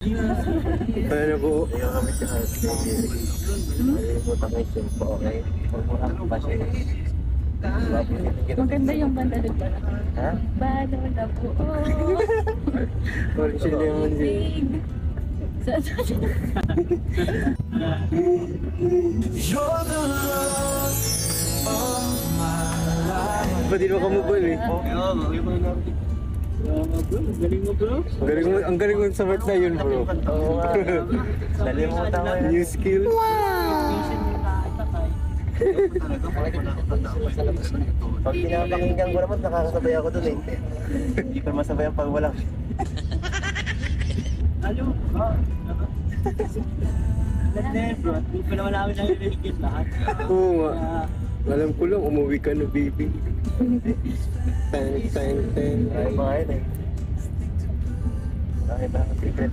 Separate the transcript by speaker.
Speaker 1: Paano po?
Speaker 2: Ayaw kami si Heart. Nalimutan ko yung sumpo, okay? Huwag mo kami pa siya.
Speaker 3: Maganda yung banda doon pala.
Speaker 2: Ha?
Speaker 3: Balo na po.
Speaker 1: Original naman siya. Ba't di mo kamubol eh?
Speaker 4: Galing mo bro.
Speaker 1: Ang galing mo sa part na yun bro.
Speaker 2: Oo nga. Nalimutan ko yun.
Speaker 1: New skill.
Speaker 2: Pag pinapakinggan ko naman, nakakasabay ako dun eh. Hindi ko masabay ang pag walang.
Speaker 4: Ano? Lahat bro. Hindi pa naman namin nalililigid lahat.
Speaker 1: Oo nga. Alam ko lang, umuwi ka na baby. Ten.
Speaker 2: Ay, mga yun eh. Bakit ang secret?